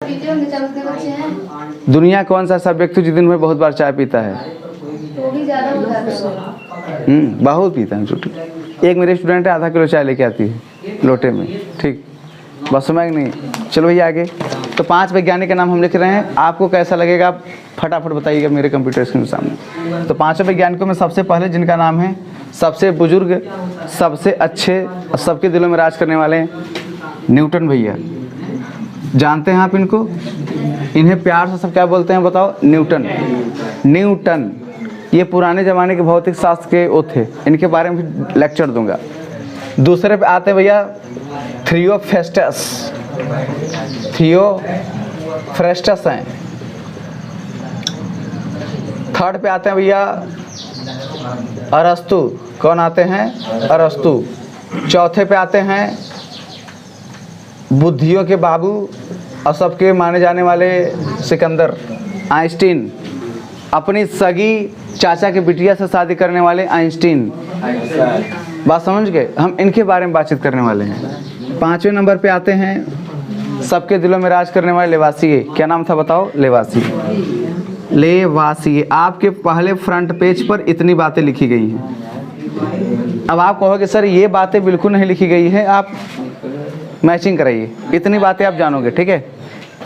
पीते होंगे, चाय के बच्चे हैं। दुनिया कौन सा ऐसा व्यक्ति जिस दिन में बहुत बार चाय पीता है? तो भी ज़्यादा हो जाता है। बहुत पीता है छुट्टी। एक मेरे स्टूडेंट है, आधा किलो चाय लेके आती है लोटे में। ठीक, बस समय नहीं। चलो भैया आगे। तो 5 वैज्ञानिक के नाम हम लिख रहे हैं, आपको कैसा लगेगा आप फटाफट बताइएगा मेरे कंप्यूटर स्क्रीन के सामने। तो 5 वैज्ञानिकों में सबसे पहले जिनका नाम है, सबसे बुजुर्ग, सबसे अच्छे और सबके दिलों में राज करने वाले हैं, न्यूटन भैया। जानते हैं आप इनको? इन्हें प्यार से सब क्या बोलते हैं बताओ? न्यूटन। न्यूटन ये पुराने ज़माने के भौतिक शास्त्र के वो थे, इनके बारे में भी लेक्चर दूंगा। दूसरे पे आते भैया थियोफ्रेस्टस। थियोफ्रेस्टस हैं। थर्ड पे आते हैं भैया अरस्तु। कौन आते हैं? अरस्तु। चौथे पे आते हैं बुद्धियों के बाबू और सबके माने जाने वाले सिकंदर, आइंस्टीन। अपनी सगी चाचा के बिटिया से शादी करने वाले आइंस्टीन। बात समझ गए? हम इनके बारे में बातचीत करने वाले हैं। 5वें नंबर पे आते हैं सबके दिलों में राज करने वाले लेवासिए। क्या नाम था बताओ? लेवासिए। लेवासिए। आपके पहले फ्रंट पेज पर इतनी बातें लिखी गई हैं। अब आप कहोगे सर ये बातें बिल्कुल नहीं लिखी गई है, आप मैचिंग कराइए। इतनी बातें आप जानोगे, ठीक है?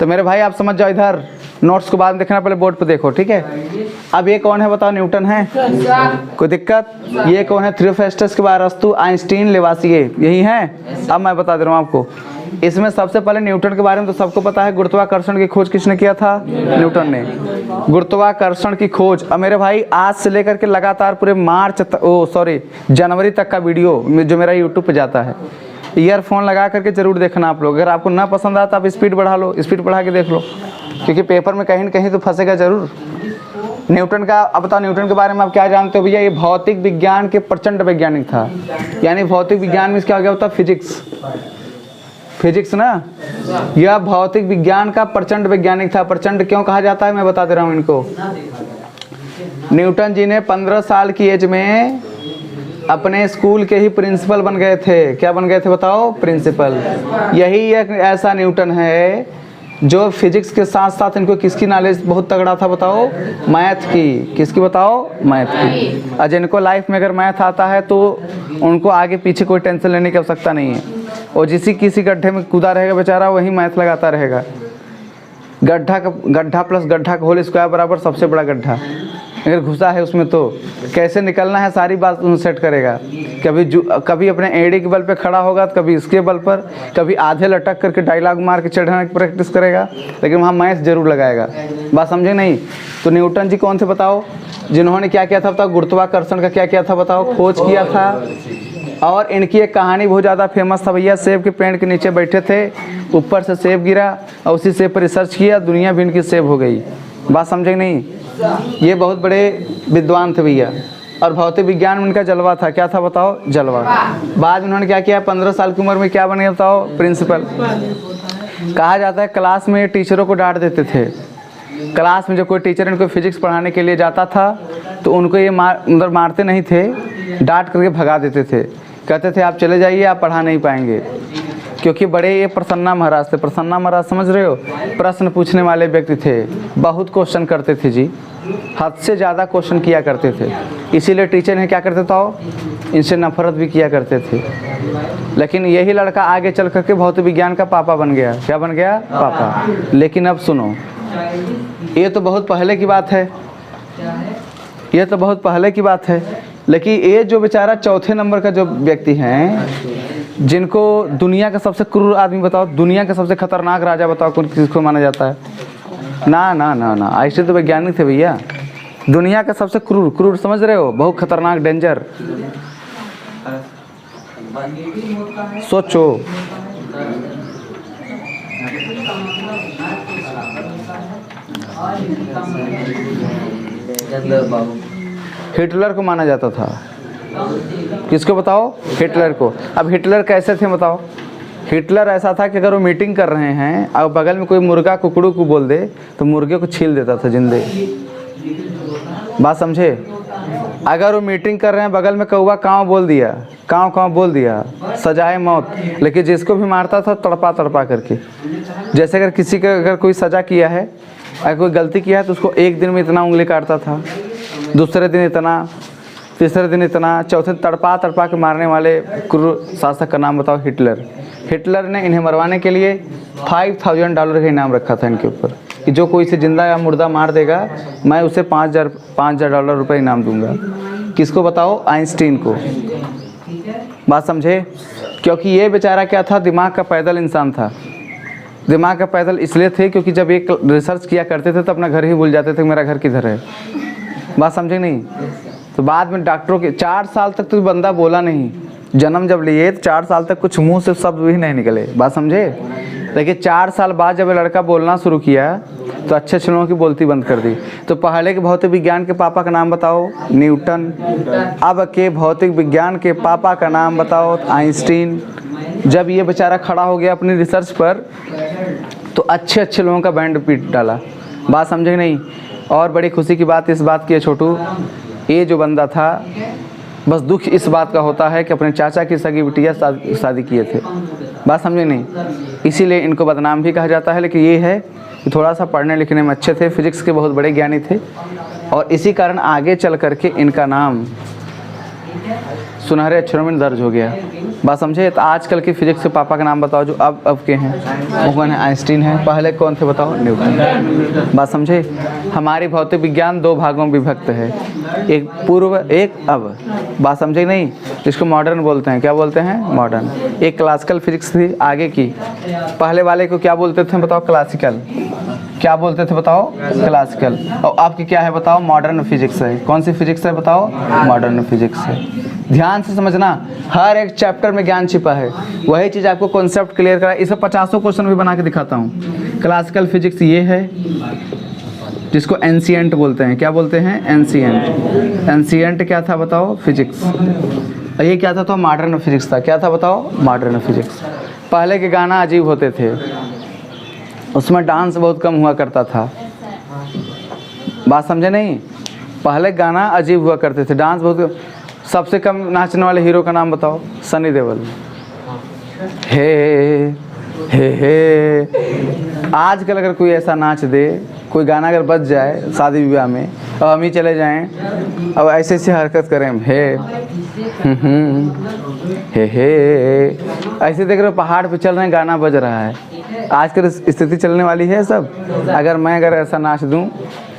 तो मेरे भाई आप समझ जाओ, इधर नोट्स को बाद में देखना, पहले बोर्ड पे देखो, ठीक है? अब ये कौन है बताओ? न्यूटन है। कोई दिक्कत? ये कौन है? थियोफ्रेस्टस के बाद अरस्तु, आइंस्टीन, लेवासिए, यही है। अब मैं बता दे रहा हूँ आपको। इसमें सबसे पहले न्यूटन के बारे में तो सबको पता है। गुरुत्वाकर्षण की खोज किसने किया था? न्यूटन ने। गुरुत्वाकर्षण की खोज। अब मेरे भाई आज से लेकर के लगातार पूरे जनवरी तक का वीडियो जो मेरा यूट्यूब पे जाता है, ईयरफोन लगा करके जरूर देखना आप लोग। अगर आपको ना पसंद आता आप स्पीड बढ़ा लो, स्पीड बढ़ा के देख लो, क्योंकि पेपर में कहीं न कहीं तो फंसेगा जरूर। न्यूटन का अब बताओ, न्यूटन के बारे में आप क्या जानते हो भैया? ये भौतिक विज्ञान के प्रचंड वैज्ञानिक था। यानी भौतिक विज्ञान में क्या हो गया होता? फिजिक्स। फिजिक्स ना, यह भौतिक विज्ञान का प्रचंड वैज्ञानिक था। प्रचंड क्यों कहा जाता है मैं बता दे रहा हूँ इनको। न्यूटन जी ने 15 साल की एज में अपने स्कूल के ही प्रिंसिपल बन गए थे। क्या बन गए थे बताओ? प्रिंसिपल। यही एक ऐसा न्यूटन है जो फिजिक्स के साथ साथ इनको किसकी नॉलेज बहुत तगड़ा था बताओ? मैथ की। किसकी बताओ? मैथ की। और जिनको लाइफ में अगर मैथ आता है तो उनको आगे पीछे कोई टेंशन लेने की आवश्यकता नहीं है। और किसी गड्ढे में कूदा रहेगा बेचारा, वही मैथ लगाता रहेगा। गड्ढा प्लस गड्ढा का होल स्क्वायर बराबर सबसे बड़ा गड्ढा। अगर घुसा है उसमें तो कैसे निकलना है सारी बात सेट करेगा। कभी अपने एड़ी के बल पे खड़ा होगा, तो कभी इसके बल पर, कभी आधे लटक करके डायलॉग मार के चढ़ने की प्रैक्टिस करेगा, लेकिन वहाँ मैथ जरूर लगाएगा। बात समझे नहीं? तो न्यूटन जी कौन थे बताओ? जिन्होंने क्या किया था बताओ? गुरुत्वाकर्षण का क्या किया था बताओ? खोज किया था। और इनकी एक कहानी बहुत ज़्यादा फेमस था भैया। सेब के पेड़ के नीचे बैठे थे, ऊपर से सेब गिरा और उसी सेब पर रिसर्च किया, दुनिया भी इनकी सेब हो गई। बात समझे नहीं? ये बहुत बड़े विद्वान थे भैया। और भौतिक विज्ञान में उनका जलवा था। क्या था बताओ? जलवा। बाद में उन्होंने क्या किया? 15 साल की उम्र में क्या बन गया बताओ? प्रिंसिपल। कहा जाता है क्लास में टीचरों को डांट देते थे। क्लास में जब कोई टीचर इनको फिजिक्स पढ़ाने के लिए जाता था तो उनको ये मारते नहीं थे, डांट करके भगा देते थे। कहते थे आप चले जाइए, आप पढ़ा नहीं पाएंगे। क्योंकि बड़े ये प्रसन्ना महाराज थे। प्रसन्ना महाराज समझ रहे हो? प्रश्न पूछने वाले व्यक्ति थे, बहुत क्वेश्चन करते थे जी, हद से ज़्यादा क्वेश्चन किया करते थे। इसीलिए टीचर ने क्या करते थे? इनसे नफरत भी किया करते थे। लेकिन यही लड़का आगे चल करके भौतिक विज्ञान का पापा बन गया। क्या बन गया? पापा। लेकिन अब सुनो, ये तो बहुत पहले की बात है, ये तो बहुत पहले की बात है। लेकिन ये जो बेचारा चौथे नंबर का जो व्यक्ति हैं, जिनको दुनिया का सबसे क्रूर आदमी बताओ? दुनिया का सबसे खतरनाक राजा बताओ कौन किसको माना जाता है? ना ना ना ना, ऐसे तो वैज्ञानिक थे भैया। दुनिया का सबसे क्रूर समझ रहे हो? बहुत खतरनाक, डेंजर। सोचो। हिटलर को माना जाता था। किसको बताओ? हिटलर को। अब हिटलर कैसे थे बताओ? हिटलर ऐसा था कि अगर वो मीटिंग कर रहे हैं और बगल में कोई मुर्गा कुकड़ू को बोल दे तो मुर्गे को छील देता था जिंदे। बात समझे? अगर वो मीटिंग कर रहे हैं, बगल में कौवा काँव बोल दिया, काँव काँव बोल दिया, सजाए मौत। लेकिन जिसको भी मारता था तड़पा तड़पा करके। जैसे अगर किसी का अगर कोई सज़ा किया है, अगर कोई गलती किया है तो उसको एक दिन में इतना उंगली काटता था, दूसरे दिन इतना, तीसरे दिन इतना, चौथे तड़पा तड़पा के मारने वाले क्रूर शासक का नाम बताओ? हिटलर। हिटलर ने इन्हें मरवाने के लिए $5000 का इनाम रखा था इनके ऊपर कि जो कोई इसे जिंदा या मुर्दा मार देगा मैं उसे $5000 इनाम दूंगा। किसको बताओ? आइंस्टीन को। बात समझे? क्योंकि ये बेचारा क्या था? दिमाग का पैदल इंसान था। दिमाग का पैदल इसलिए थे क्योंकि जब एक रिसर्च किया करते थे तो अपना घर ही भूल जाते थे, मेरा घर किधर है। बात समझे नहीं? तो बाद में डॉक्टरों के 4 साल तक तो बंदा बोला नहीं। जन्म जब लिए तो 4 साल तक कुछ मुंह से शब्द भी नहीं निकले। बात समझे? लेकिन 4 साल बाद जब ये लड़का बोलना शुरू किया तो अच्छे अच्छे लोगों की बोलती बंद कर दी। तो पहले के भौतिक विज्ञान के पापा का नाम बताओ? न्यूटन। अब के भौतिक विज्ञान के पापा का नाम बताओ? आइंस्टीन। जब ये बेचारा खड़ा हो गया अपनी रिसर्च पर तो अच्छे अच्छे लोगों का बैंड पीट डाला। बात समझे नहीं? और बड़ी खुशी की बात इस बात की है छोटू, ये जो बंदा था, बस दुख इस बात का होता है कि अपने चाचा की सगी बिटिया शादी किए थे। बात समझे नहीं? इसीलिए इनको बदनाम भी कहा जाता है। लेकिन ये है कि थोड़ा सा पढ़ने लिखने में अच्छे थे, फिजिक्स के बहुत बड़े ज्ञानी थे, और इसी कारण आगे चल करके इनका नाम सुनहरे अक्षरों में दर्ज हो गया। बात समझे? तो आजकल के फिजिक्स के पापा का नाम बताओ जो अब के हैं? वो कौन है? आइंस्टीन है। पहले कौन थे बताओ? न्यूटन। बात समझे? हमारी भौतिक विज्ञान 2 भागों में विभक्त है, एक पूर्व एक अब। बात समझे नहीं? इसको मॉडर्न बोलते हैं। क्या बोलते हैं? मॉडर्न। एक क्लासिकल फिजिक्स थी आगे की, पहले वाले को क्या बोलते थे बताओ? क्लासिकल। क्या बोलते थे बताओ? क्लासिकल। और आपकी क्या है बताओ? मॉडर्न फिजिक्स है। कौन सी फिजिक्स है बताओ? मॉडर्न फिजिक्स है। ध्यान से समझना, हर एक चैप्टर में ज्ञान छिपा है। वही चीज़ आपको कॉन्सेप्ट क्लियर करा। इसे 50 क्वेश्चन भी बना के दिखाता हूँ। क्लासिकल फिजिक्स ये है जिसको एंशिएंट बोलते हैं। क्या बोलते हैं? एंशिएंट। एंशिएंट क्या था बताओ? फिजिक्स। और ये क्या था? तो मॉडर्न फिजिक्स था। क्या था बताओ? Modern physics. पहले के गाना अजीब होते थे, उसमें डांस बहुत कम हुआ करता था। बात समझे नहीं? पहले गाना अजीब हुआ करते थे, डांस बहुत। सबसे कम नाचने वाले हीरो का नाम बताओ? सनी देओल। हे आजकल अगर कोई ऐसा नाच दे, कोई गाना अगर बज जाए शादी विवाह में और हम ही चले जाएं अब ऐसे ऐसे हरकत करें, हे ऐसे देख रहे हो पहाड़ पे चल रहे हैं, गाना बज रहा है। आजकल स्थिति चलने वाली है सब। अगर ऐसा नाच दूं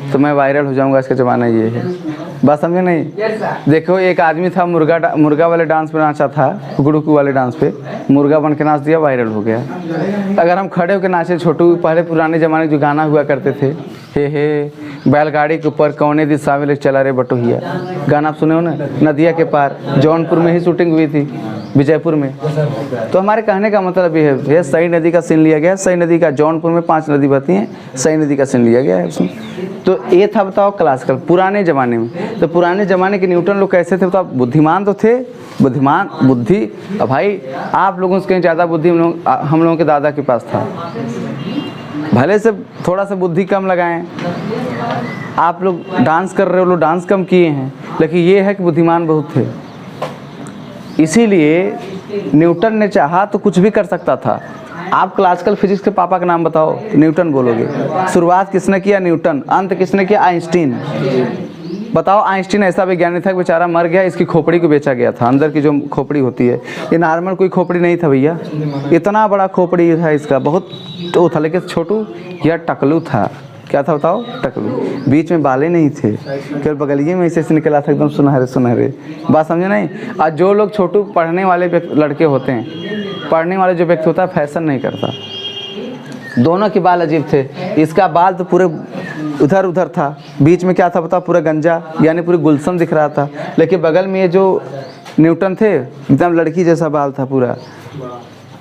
तो मैं वायरल हो जाऊंगा। इसका ज़माना ये है। बात समझे नहीं? देखो एक आदमी था, मुर्गा वाले डांस पे नाचा था, कुकड़ू वाले डांस पे मुर्गा बन के नाच दिया, वायरल हो गया। अगर हम खड़े होकर नाचे छोटू, पहले पुराने ज़माने जो गाना हुआ करते थे, हे बैलगाड़ी के ऊपर कौने दिशा में चला रे बटोहिया, गाना आप सुने हो ना? नदिया के पार, जौनपुर में ही शूटिंग हुई थी, विजयपुर में। तो हमारे कहने का मतलब ये है, सई नदी का सीन लिया गया। सई नदी का, जौनपुर में 5 नदी बहती हैं, सई नदी का सीन लिया गया है उसमें। तो ये था बताओ क्लासिकल पुराने ज़माने में। तो पुराने ज़माने के न्यूटन लोग कैसे थे बताओ? बुद्धिमान तो थे, बुद्धिमान बुद्धि। अब भाई आप लोगों से कहीं ज़्यादा बुद्धि हम लोगों के दादा के पास था। भले से थोड़ा सा बुद्धि कम लगाएं। आप लोग डांस कर रहे हो, लोग डांस कम किए हैं, लेकिन ये है कि बुद्धिमान बहुत थे। इसीलिए न्यूटन ने चाहा तो कुछ भी कर सकता था। आप क्लासिकल फिजिक्स के पापा का नाम बताओ? न्यूटन बोलोगे। शुरुआत किसने किया? न्यूटन। अंत किसने किया? आइंस्टीन। बताओ, आइंस्टीन ऐसा वैज्ञानिक था कि बेचारा मर गया, इसकी खोपड़ी को बेचा गया था। अंदर की जो खोपड़ी होती है, ये नॉर्मल कोई खोपड़ी नहीं था भैया, इतना बड़ा खोपड़ी था इसका, बहुत तो था। लेकिन छोटू यह टकलू था। क्या था बताओ? टकलू। बीच में बालें नहीं थे, केवल बगलिए में ऐसे निकला था, एकदम सुनहरे सुनहरे। बात समझे नहीं? और जो लोग छोटू पढ़ने वाले लड़के होते हैं, पढ़ने वाले जो व्यक्ति होता है, फैशन नहीं करता। दोनों के बाल अजीब थे। इसका बाल तो पूरे उधर उधर था, बीच में क्या था बताओ? पूरा गंजा, यानी पूरी गुलशन दिख रहा था। लेकिन बगल में ये जो न्यूटन थे, एकदम लड़की जैसा बाल था पूरा।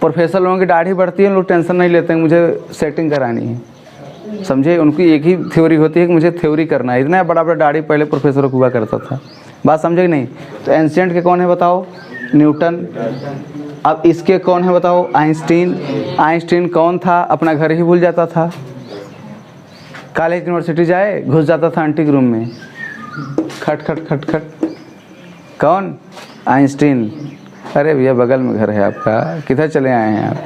प्रोफेसर लोगों की दाढ़ी बढ़ती है, लोग टेंशन नहीं लेते हैं मुझे सेटिंग करानी है, समझे? उनकी एक ही थ्योरी होती है कि मुझे थ्योरी करना है। इतना बड़ा बड़ा दाढ़ी पहले प्रोफेसरों को हुआ करता था। बात समझे कि नहीं? तो एंशिएंट के कौन है बताओ? न्यूटन। अब इसके कौन है बताओ? आइंस्टीन। आइंस्टीन कौन था? अपना घर ही भूल जाता था। कॉलेज यूनिवर्सिटी जाए, घुस जाता था आंटी के रूम में, खट खट खट खट, कौन? आइंस्टीन। अरे भैया बगल में घर है आपका, किधर चले आए हैं आप?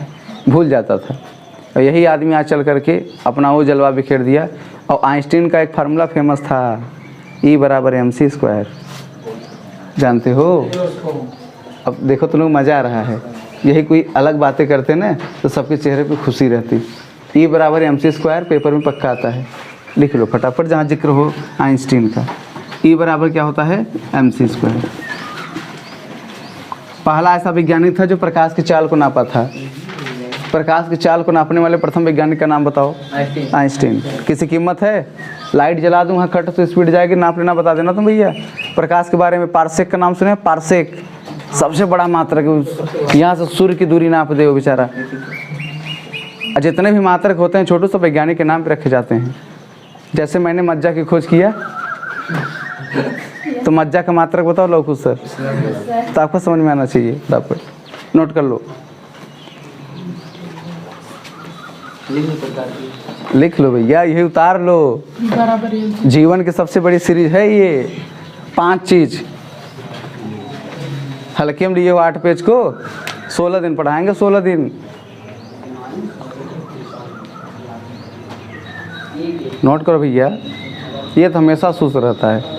भूल जाता था। और यही आदमी आज चल करके अपना वो जलवा बिखेर दिया। और आइंस्टीन का एक फार्मूला फेमस था, E = mc²। जानते हो? अब देखो तुम लोग मज़ा आ रहा है। यही कोई अलग बातें करते ना तो सबके चेहरे पे खुशी रहती। E = mc² पेपर में पक्का आता है, लिख लो फटाफट जहाँ जिक्र हो आइंस्टीन का। E बराबर क्या होता है? mc²। पहला ऐसा वैज्ञानिक था जो प्रकाश की चाल को नापा था। प्रकाश की चाल को नापने वाले प्रथम वैज्ञानिक का नाम बताओ? आइंस्टीन। किसी कीमत है? लाइट जला दूँ वहाँ खट तो स्पीड जाएगी, नाप लेना बता देना तुम भैया। प्रकाश के बारे में पारसेक का नाम सुने? पारसेक सबसे बड़ा मात्रक, यहाँ से सूर्य की दूरी नाप दे वो बेचारा। जितने भी मात्रक होते हैं छोटू सब वैज्ञानिक के नाम पे रखे जाते हैं। जैसे मैंने मज्जा की खोज किया तो मज्जा का मात्रक बताओ लौकुश सर, तो आपको समझ में आना चाहिए। फटाफट नोट कर लो, लिख लो भैया, यही उतार लो। जीवन की सबसे बड़ी सीरीज है ये, 5 चीज। हल्के में लिए हो 8 पेज को, 16 दिन पढ़ाएंगे, 16 दिन। नोट करो भैया, ये तो हमेशा सुस्त रहता है।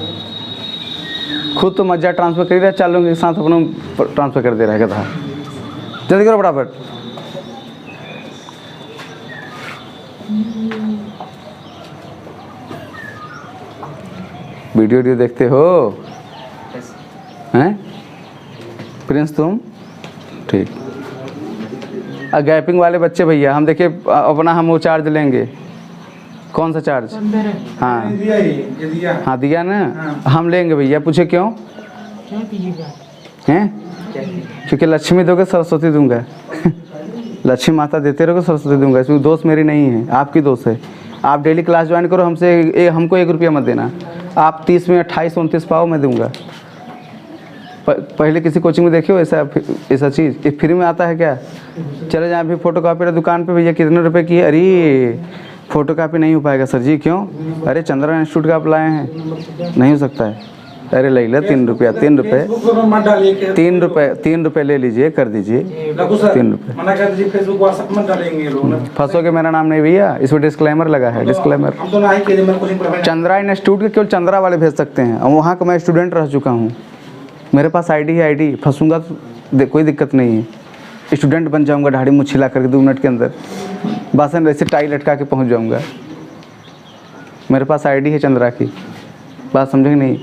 खुद तो मज्जा ट्रांसफर कर रहा है, चालों के साथ अपनों ट्रांसफर कर दे रहा है गधा। जल्दी करो फटाफट। वीडियो देखते हो हैं प्रिंस तुम? ठीक। गैपिंग वाले बच्चे भैया हम देखिए अपना हम वो चार्ज लेंगे। कौन सा चार्ज? हाँ हाँ दिया ना। हम लेंगे भैया, पूछे क्यों? हैं? क्योंकि लक्ष्मी दोगे सरस्वती दूंगा। लक्ष्मी माता देते रहोगे सरस्वती दूंगा। इसमें दोस्त मेरी नहीं है, आपकी दोस्त है। आप डेली क्लास ज्वाइन करो, हमसे हमको 1 रुपया मत देना। आप 30 में 28-29 पाओ, मैं दूंगा। पहले किसी कोचिंग में देखिए ऐसा चीज़, ये फ्री में आता है क्या? चले जाए अभी फोटो कॉपी दुकान पे, भैया कितने रुपए की है? अरे फोटो कॉपी नहीं हो पाएगा सर जी। क्यों? अरे चंद्रा इंस्टीट्यूट का आप लाए हैं, नहीं हो सकता है। अरे ले लो 3 रुपया, 3 रुपये, 3 रुपये ले लीजिए, कर दीजिए 3 रुपये। फंसोगे मेरा नाम नहीं भैया, इसमें डिस्क्लेमर लगा है, डिस्क्लेमर। चंद्रा इंस्टीट्यूट के केवल चंद्रा वाले भेज सकते हैं, और वहाँ का मैं स्टूडेंट रह चुका हूँ। मेरे पास आईडी है, आईडी। फंसूंगा तो कोई दिक्कत नहीं है, स्टूडेंट बन जाऊँगा दाढ़ी मुँछ हिला करके 2 मिनट के अंदर, बासन वैसे टाई लटका के पहुँच जाऊँगा। मेरे पास आईडी है चंद्रा की, बात समझे नहीं?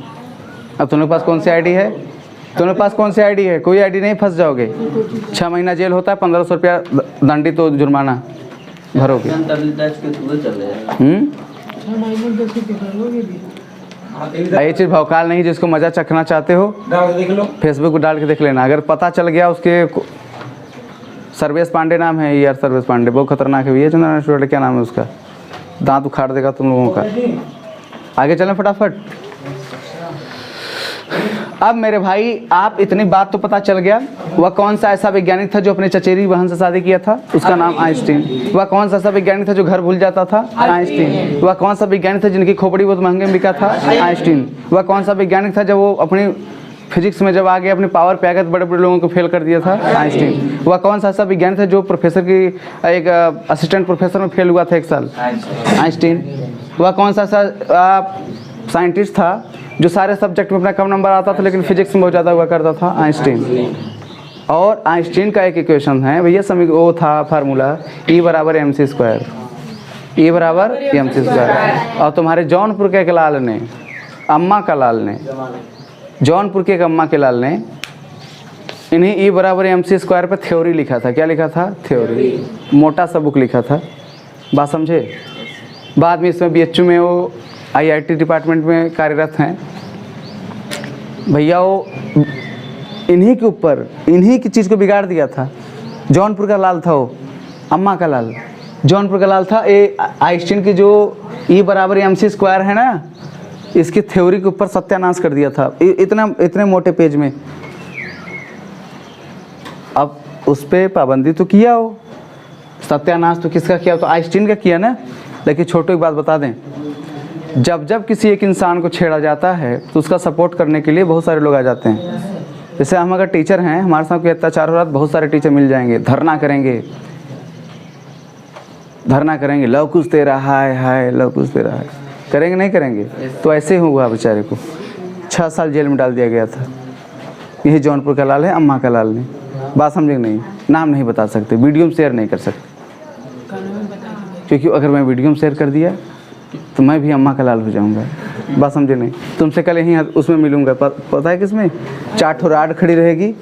अब तुम्हारे पास कौन सी आईडी है? तुम्हारे पास कौन सी आईडी है? कोई आईडी नहीं, फंस जाओगे। 6 महीना जेल होता है, 1500 रुपया दंडी तो जुर्माना भरोगे। ये चीज़ भौकाल नहीं, जिसको मज़ा चखना चाहते हो फेसबुक पर डाल के देख लेना। अगर पता चल गया उसके सर्वेश पांडे नाम है यार, सर्वेश पांडे बहुत खतरनाक है भैया। चंद्रा स्टूडेंट क्या नाम है उसका? दांत उखाड़ देगा तुम लोगों का। आगे चलें फटाफट। अब मेरे भाई आप इतनी बात तो पता चल गया, वह कौन सा ऐसा वैज्ञानिक था जो अपने चचेरी बहन से शादी किया था? उसका नाम आइंस्टीन। वह कौन सा ऐसा वैज्ञानिक था जो घर भूल जाता था? आइंस्टीन। वह कौन सा वैज्ञानिक था जिनकी खोपड़ी बहुत महंगे में बिका था? आइंस्टीन। वह कौन सा वैज्ञानिक था जब वो अपनी फिजिक्स में जब आ गया अपने पावर पे आ गया तो बड़े बड़े लोगों को फेल कर दिया था? आइंस्टीन। वह कौन सा ऐसा वैज्ञानिक था जो प्रोफेसर की एक असिस्टेंट प्रोफेसर में फेल हुआ था 1 साल? आइंस्टीन। वह कौन सा ऐसा साइंटिस्ट था जो सारे सब्जेक्ट में अपना कम नंबर आता था लेकिन फिजिक्स में बहुत ज़्यादा हुआ करता था? आइंस्टीन। और आइंस्टीन का एक इक्वेशन है भैया, वो था formula E = mc²। E = mc²। और तुम्हारे जौनपुर के एक लाल ने, अम्मा का लाल ने, जौनपुर के एक अम्मा के लाल ने इन्हीं E = mc² पर थ्योरी लिखा था। क्या लिखा था? थ्योरी। मोटा सा बुक लिखा था, बात समझे? बाद में इसमें BHU में वो IIT डिपार्टमेंट में कार्यरत हैं भैया। वो इन्हीं के ऊपर इन्हीं की चीज़ को बिगाड़ दिया था। जौनपुर का लाल था वो, अम्मा का लाल, जौनपुर का लाल था। ये आइंस्टीन की जो E = mc² है ना, इसकी थ्योरी के ऊपर सत्यानाश कर दिया था इतने मोटे पेज में। अब उस पर पाबंदी तो किया हो, सत्यानाश तो किसका किया? तो आइंस्टीन का किया ना। लेकिन छोटू एक बात बता दें, जब जब किसी एक इंसान को छेड़ा जाता है तो उसका सपोर्ट करने के लिए बहुत सारे लोग आ जाते हैं। जैसे हम अगर टीचर हैं, हमारे साथ कोई अत्याचार हो रहा है तो बहुत सारे टीचर मिल जाएंगे, धरना करेंगे, लव कुछ तेरा हाय हाय, लव कुछ तेरा हाय, करेंगे नहीं करेंगे? तो ऐसे हुआ बेचारे को 6 साल जेल में डाल दिया गया था। यही जौनपुर का लाल है, अम्मा का लाल ने। बात समझे नहीं? नाम नहीं बता सकते, वीडियो में शेयर नहीं कर सकते, क्योंकि अगर मैं वीडियो में शेयर कर दिया तो मैं भी अम्मा का लाल हो जाऊंगा। बात समझे नहीं? तुमसे कल यहीं उसमें मिलूंगा, पता है किसमें? 4 ठो राड खड़ी रहेगी,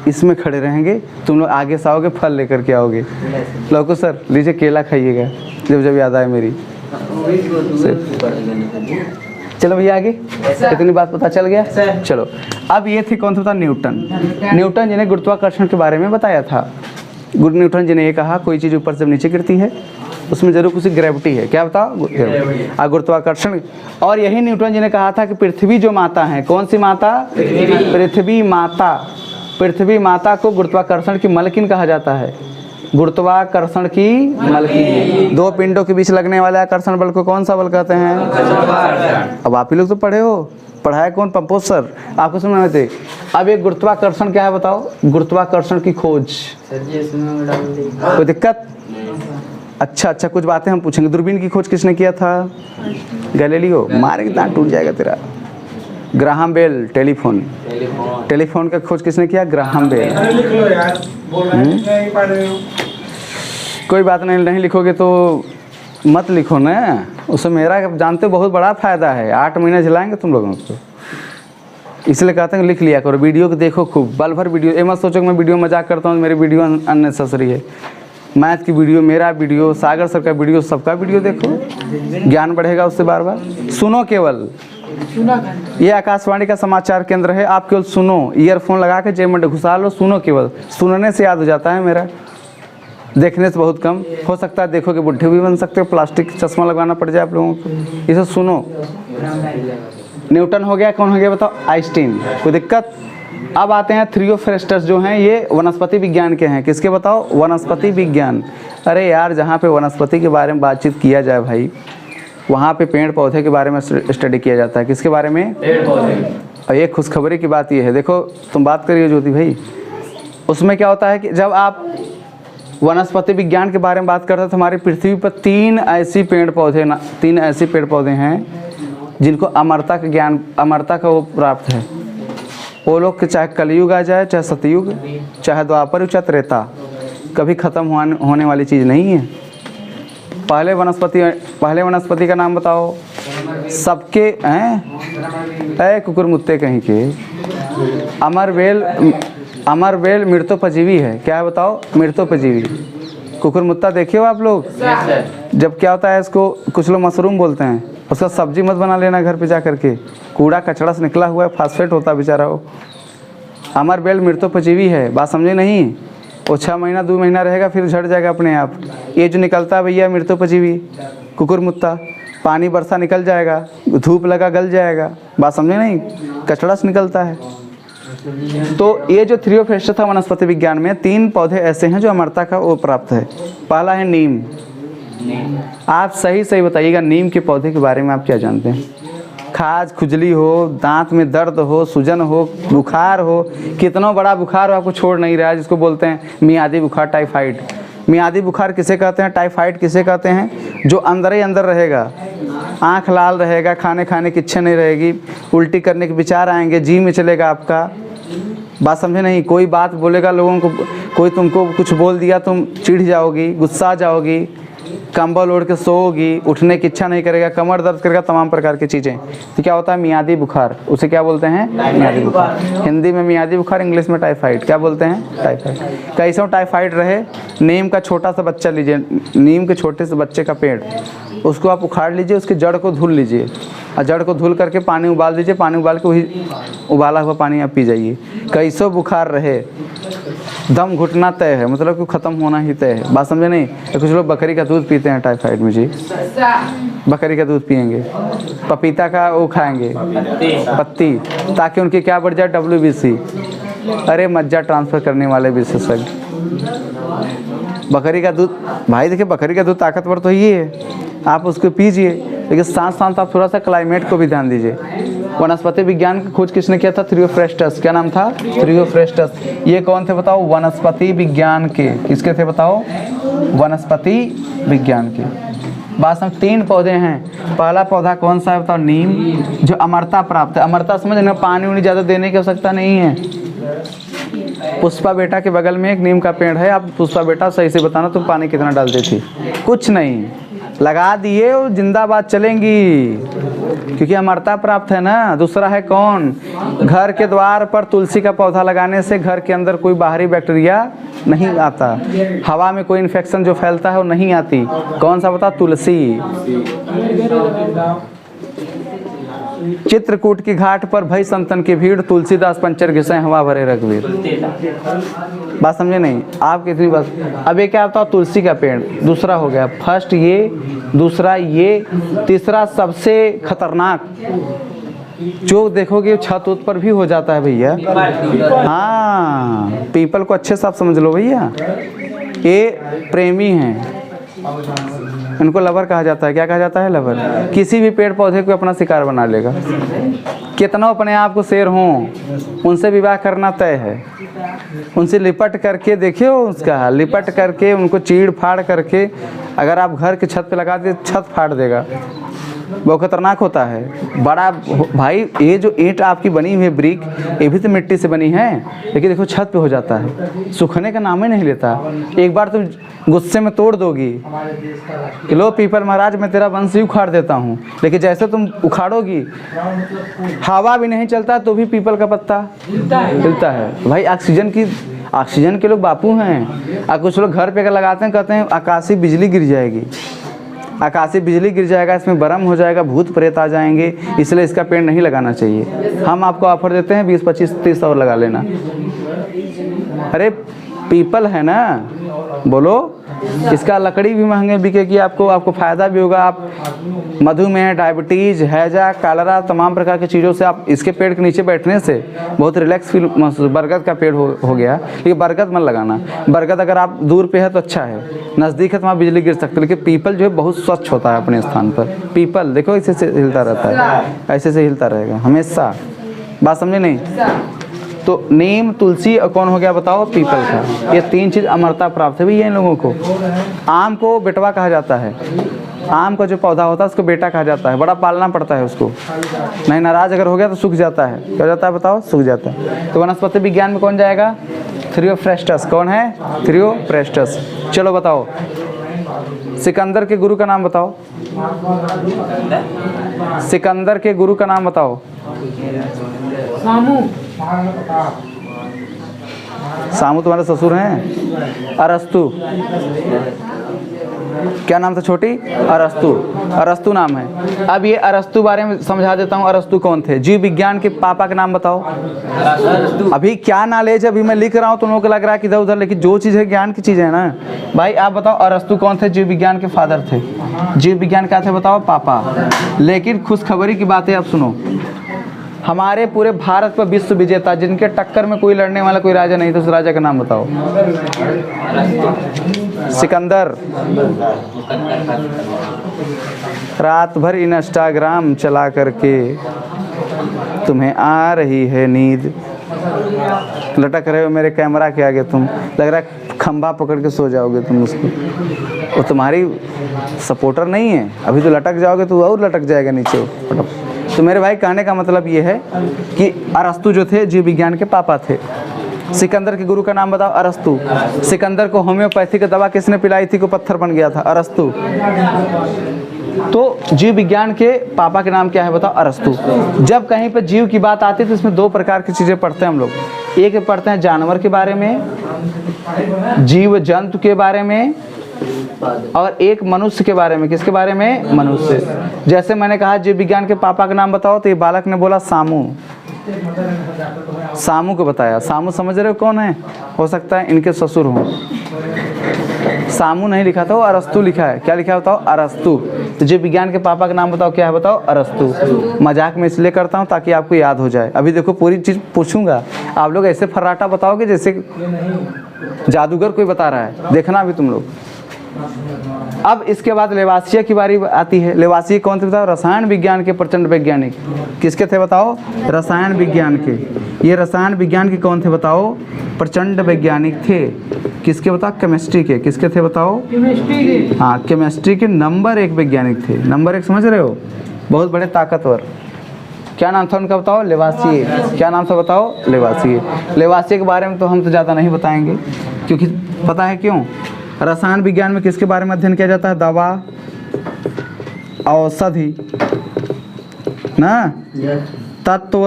इसमें खड़े रहेंगे, तुम लोग आगे से आओगे, फल लेकर के आओगे। लोको सर लीजिए केला खाइएगा, जब जब याद आए मेरी। चलो भैया आगे, इतनी बात पता चल गया। चलो अब ये थी कौन था? न्यूटन जी ने गुरुत्वाकर्षण के बारे में बताया था। न्यूटन जी ने ये कहा कोई चीज़ ऊपर से नीचे गिरती है उसमें जरूर कुछ ग्रेविटी है। क्या बताओ? गुरुत्वाकर्षण। और यही न्यूटन जी ने कहा था कि पृथ्वी जो माता है, कौन सी माता? पृथ्वी माता। पृथ्वी माता को गुरुत्वाकर्षण की मलकिन कहा जाता है। गुरुत्वाकर्षण की मलकिन। 2 पिंडों के बीच लगने वाले आकर्षण बल को कौन सा बल कहते हैं? अब आप ही लोग तो पढ़े हो, पढ़ाया कौन? पंपोज सर, आपको सुनना थे। अब एक गुरुत्वाकर्षण क्या है बताओ? गुरुत्वाकर्षण की खोज। कोई दिक्कत? अच्छा, कुछ बातें हम पूछेंगे। दूरबीन की खोज किसने किया था? गैलीलियो। मारे के दांत टूट जाएगा तेरा। Graham bell. टेलीफोन का खोज किसने किया? Graham Bell. कोई बात नहीं लिखोगे तो मत लिखो ना, उससे मेरा जानते हो बहुत बड़ा फ़ायदा है। 8 महीने झेलाएंगे तुम लोगों को, इसलिए कहते हैं लिख लिया करो। वीडियो को देखो खूब, बल भर वीडियो। ये मत सोचो कि मैं वीडियो मजाक करता हूँ, मेरी वीडियो अननेसेसरी है। मैथ की वीडियो, मेरा वीडियो, सागर सर का वीडियो, सबका वीडियो देखो, ज्ञान बढ़ेगा उससे। बार बार सुनो, केवल ये आकाशवाणी का समाचार केंद्र है, आप केवल सुनो। ईयरफोन लगा के जेब में घुसा लो, सुनो। केवल सुनने से याद हो जाता है मेरा, देखने से बहुत कम। हो सकता है देखो कि बुढ़े भी बन सकते हो, प्लास्टिक चश्मा लगाना पड़ जाए आप लोगों को। इसे सुनो। न्यूटन हो गया, कौन हो गया बताओ? आइंस्टीन। कोई दिक्कत? अब आते हैं थियोफ्रेस्टस जो हैं, ये वनस्पति विज्ञान के हैं। किसके बताओ? वनस्पति विज्ञान। अरे यार, जहाँ पे वनस्पति के बारे में बातचीत किया जाए भाई, वहाँ पे पेड़ पौधे के बारे में स्टडी किया जाता है। किसके बारे में? पेड़ पौधे। और एक खुशखबरी की बात ये है, देखो तुम बात करिए ज्योति भाई, उसमें क्या होता है कि जब आप वनस्पति विज्ञान के बारे में बात करते हैं तो हमारी पृथ्वी पर 3 ऐसे पेड़ पौधे हैं जिनको अमरता का ज्ञान, अमरता का वो प्राप्त है। वो लोग के चाहे कलयुग आ जाए, चाहे सतयुग, चाहे द्वापर, चाहे त्रेता, कभी ख़त्म होने वाली चीज़ नहीं है। पहले वनस्पति का नाम बताओ सबके हैं? कुकुर मुत्ते कहीं के। अमरवेल मृतोपजीवी है। क्या है बताओ? मृतोपजीवी। कुकुर मुत्ता देखे हो आप लोग? जब क्या होता है, इसको कुछ लोग मशरूम बोलते हैं, उसका सब्जी मत बना लेना घर पे जा करके, कूड़ा कचड़ा से निकला हुआ है, फास्फेट होता है बेचारा वो। अमरवेल मृतोपजीवी है, बात समझे नहीं? वो 6 महीना 2 महीना रहेगा, फिर झड़ जाएगा अपने आप। ये जो निकलता है भैया मृतोपजीवी, कुकुर मुत्ता। पानी बरसा निकल जाएगा, धूप लगा गल जाएगा, बात समझे नहीं? कचड़ा से निकलता है। तो ये जो थियोफ्रेस्टस था वनस्पति विज्ञान में, 3 पौधे ऐसे हैं जो अमरता का वो प्राप्त है। पहला है नीम। आप सही बताइएगा, नीम के पौधे के बारे में आप क्या जानते हैं? खाज खुजली हो, दांत में दर्द हो, सूजन हो, बुखार हो, कितना बड़ा बुखार हो आपको छोड़ नहीं रहा है, जिसको बोलते हैं मियादी बुखार, टाइफाइड। मियादी बुखार किसे कहते हैं? टाइफाइड किसे कहते हैं? जो अंदर ही अंदर रहेगा, आँख लाल रहेगा, खाने की इच्छा नहीं रहेगी, उल्टी करने के विचार आएंगे, जी में चलेगा आपका। बात समझे नहीं? कोई बात बोलेगा लोगों को, कोई तुमको कुछ बोल दिया, तुम चिढ़ जाओगी, गुस्सा जाओगी, कंबल ओढ़ के सोओगी, उठने की इच्छा नहीं करेगा, कमर दर्द करेगा, तमाम प्रकार की चीज़ें। तो क्या होता है? मियादी बुखार। उसे क्या बोलते हैं? मियादी बुखार। हिंदी में मियादी बुखार, इंग्लिश में टाइफाइड। क्या बोलते हैं? टाइफाइड। कैसे टाइफाइड रहे? नीम का छोटा सा बच्चा लीजिए, नीम के छोटे से बच्चे का पेड़, उसको आप उखाड़ लीजिए, उसकी जड़ को धुल लीजिए, और जड़ को धुल करके पानी उबाल दीजिए, पानी उबाल के वही उबाला हुआ पानी आप पी जाइए। कैसो बुखार रहे, दम घुटना तय है, मतलब कि ख़त्म होना ही तय है। बात समझे नहीं? तो कुछ लोग बकरी का दूध पीते हैं टाइफाइड में जी, बकरी का दूध पियेंगे, पपीता का वो खाएंगे पत्ती, ताकि उनकी क्या बढ़ जाए? WBC। अरे मज्जा ट्रांसफ़र करने वाले विशेषज्ञ। बकरी का दूध भाई, देखिए बकरी का दूध ताकतवर तो ही है, आप उसको पीजिए, लेकिन साथ साथ आप थोड़ा सा क्लाइमेट को भी ध्यान दीजिए। वनस्पति विज्ञान की खोज किसने किया था? थ्रियोफ्रेस्टस। क्या नाम था? थ्रियोफ्रेस्टस। ये कौन थे बताओ? वनस्पति विज्ञान के। किसके थे बताओ? वनस्पति विज्ञान के। बात हम 3 पौधे हैं। पहला पौधा कौन सा है बताओ? नीम, जो अमरता प्राप्त है। अमरता समझ ना, पानी उनी ज़्यादा देने की आवश्यकता नहीं है। पुष्पा बेटा के बगल में एक नीम का पेड़ है। आप पुष्पा बेटा सही से बताना तुम पानी कितना डालती थी? कुछ नहीं, लगा दिए और जिंदाबाद चलेंगी, क्योंकि अमरता प्राप्त है ना। दूसरा है कौन? घर के द्वार पर तुलसी का पौधा लगाने से घर के अंदर कोई बाहरी बैक्टीरिया नहीं आता, हवा में कोई इन्फेक्शन जो फैलता है वो नहीं आती। कौन सा बता? तुलसी। चित्रकूट की घाट पर भई संतन की भीड़, तुलसीदास पंचर घिसे हवा भरे रघुवीर। बात समझे नहीं आप? कितनी बात। अब ये क्या बताओ? तुलसी का पेड़। दूसरा हो गया, फर्स्ट ये, दूसरा ये, तीसरा सबसे खतरनाक जो देखोगे छत उत पर भी हो जाता है भैया। हाँ, पीपल को अच्छे से आप समझ लो भैया। ये प्रेमी हैं, इनको लवर कहा जाता है। क्या कहा जाता है? लवर। किसी भी पेड़ पौधे को अपना शिकार बना लेगा। कितना अपने आप को शेर हों, उनसे विवाह करना तय है। उनसे लिपट करके देखियो, उसका लिपट करके उनको चीड़ फाड़ करके अगर आप घर के छत पे लगा दे, छत फाड़ देगा। बहुत खतरनाक होता है। बड़ा भाई, ये जो ईंट आपकी बनी हुई है ब्रिक, ये भी तो मिट्टी से बनी है, लेकिन देखो छत पे हो जाता है, सूखने का नाम ही नहीं लेता। एक बार तुम गुस्से में तोड़ दोगी कि लो पीपल महाराज मैं तेरा वंश ही उखाड़ देता हूँ, लेकिन जैसे तुम उखाड़ोगी हवा भी नहीं चलता तो भी पीपल का पत्ता हिलता है। भाई ऑक्सीजन के लोग बापू हैं। और कुछ लोग घर पे अगर लगाते हैं, कहते हैं आकाशीय बिजली गिर जाएगी, आकाशीय बिजली गिर जाएगा, इसमें बर्म हो जाएगा, भूत प्रेत आ जाएंगे, इसलिए इसका पेड़ नहीं लगाना चाहिए। हम आपको ऑफर देते हैं 20, 25, 30 और लगा लेना। अरे पीपल है ना, बोलो, इसका लकड़ी भी महंगे बिकेगी, आपको फ़ायदा भी होगा। आप मधुमेह, डायबिटीज़, हैजा, कालरा, तमाम प्रकार की चीज़ों से आप इसके पेड़ के नीचे बैठने से बहुत रिलैक्स फील महसूस। बरगद का पेड़ हो गया, लेकिन बरगद मत लगाना। बरगद अगर आप दूर पे है तो अच्छा है, नज़दीक है तो वहाँ बिजली गिर सकती है, लेकिन पीपल जो है बहुत स्वच्छ होता है अपने स्थान पर। पीपल देखो ऐसे से हिलता रहता है, ऐसे से हिलता रहेगा हमेशा। बात समझे नहीं? तो नीम, तुलसी और कौन हो गया बताओ? पीपल का। ये 3 चीज़ अमरता प्राप्त है भैया इन लोगों को। आम को बेटवा कहा जाता है। आम का जो पौधा होता है उसको बेटा कहा जाता है, बड़ा पालना पड़ता है उसको, नहीं नाराज अगर हो गया तो सूख जाता है। क्या जाता है बताओ? सूख जाता है। तो वनस्पति विज्ञान में कौन जाएगा? थ्रियोफ्रेस्टस। कौन है? थ्रियोफ्रेस्टस। चलो बताओ, सिकंदर के गुरु का नाम बताओ। सिकंदर के गुरु का नाम बताओ। सामू तुम्हारे ससुर हैं? अरस्तु। क्या नाम था छोटी? अरस्तु। अरस्तु नाम है। अब ये अरस्तु बारे में समझा देता हूँ। अरस्तु कौन थे? जीव विज्ञान के पापा का नाम बताओ। अभी क्या नॉलेज अभी मैं लिख रहा हूँ, तुम लोगों को लग रहा है कि इधर उधर, लेकिन जो चीज़ है ज्ञान की चीज़ है ना भाई। आप बताओ अरस्तु कौन थे? जीव विज्ञान के फादर थे। जीव विज्ञान क्या थे बताओ? पापा। लेकिन खुशखबरी की बात है, अब सुनो, हमारे पूरे भारत पर विश्व विजेता जिनके टक्कर में कोई लड़ने वाला कोई राजा नहीं था, उस राजा का नाम बताओ। सिकंदर। रात भर इंस्टाग्राम चला करके तुम्हें आ रही है नींद, लटक रहे हो मेरे कैमरा के आगे, तुम लग रहा है खंभा पकड़ के सो जाओगे तुम उसको। वो तुम्हारी सपोर्टर नहीं है, अभी तो लटक जाओगे तो और लटक जाएगा नीचे। तो मेरे भाई कहने का मतलब ये है कि अरस्तु जो थे जीव विज्ञान के पापा थे। सिकंदर के गुरु का नाम बताओ। अरस्तु। सिकंदर को होम्योपैथी की दवा किसने पिलाई थी को पत्थर बन गया था? अरस्तु। तो जीव विज्ञान के पापा के नाम क्या है बताओ? अरस्तु। जब कहीं पर जीव की बात आती है तो इसमें 2 प्रकार की चीज़ें पढ़ते हैं हम लोग। एक पढ़ते हैं जानवर के बारे में, जीव जंतु के बारे में, और एक मनुष्य के बारे में। किसके बारे में? मनुष्य। जैसे मैंने कहा जीव विज्ञान के पापा का नाम बताओ, तो ये बालक ने बोला सामू। सामू को बताया। सामू समझ रहे हो कौन है? हो सकता है इनके ससुर हों। सामू नहीं लिखा था, वो अरस्तु लिखा है। क्या लिखा है बताओ? अरस्तु। तो जीव विज्ञान के पापा का नाम बताओ, क्या है बताओ? अरस्तु। मजाक में इसलिए करता हूँ ताकि आपको याद हो जाए। अभी देखो पूरी चीज़ पूछूंगा, आप लोग ऐसे फर्राटा बताओगे जैसे जादूगर कोई बता रहा है। देखना अभी तुम लोग। अब इसके बाद लेवासिया की बारी आती है। लेवासिया कौन थे बताओ? रसायन विज्ञान के प्रचंड वैज्ञानिक। किसके थे बताओ? रसायन विज्ञान के। ये रसायन विज्ञान के कौन थे बताओ? प्रचंड वैज्ञानिक थे। किसके बताओ? केमिस्ट्री के। किसके थे बताओ? केमिस्ट्री के। हाँ, केमिस्ट्री के नंबर 1 वैज्ञानिक थे। नंबर 1 समझ रहे हो? बहुत बड़े ताकतवर। क्या नाम था उनका बताओ? लेवासिए। क्या नाम था बताओ? लेवासिए। लेवासिए के बारे में तो हम तो ज़्यादा नहीं बताएंगे, क्योंकि पता है क्यों? रसायन विज्ञान में किसके बारे में अध्ययन किया जाता है? दवा, औषधि ना, तत्व,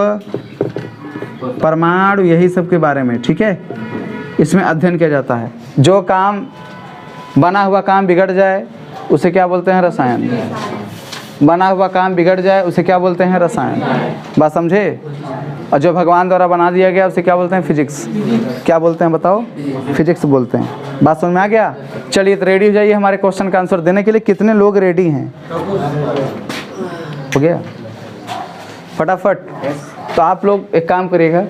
परमाणु, यही सब के बारे में, ठीक है, इसमें अध्ययन किया जाता है। जो काम बना हुआ काम बिगड़ जाए उसे क्या बोलते हैं? रसायन। बना हुआ काम बिगड़ जाए उसे क्या बोलते हैं? रसायन। बात समझे? और जो भगवान द्वारा बना दिया गया उसे क्या बोलते हैं? फिजिक्स। क्या बोलते हैं बताओ? फिजिक्स बोलते हैं। बात समझ में आ गया? चलिए तो रेडी हो जाइए हमारे क्वेश्चन का आंसर देने के लिए। कितने लोग रेडी हैं? हो गया फटाफट। तो आप लोग एक काम करिएगा,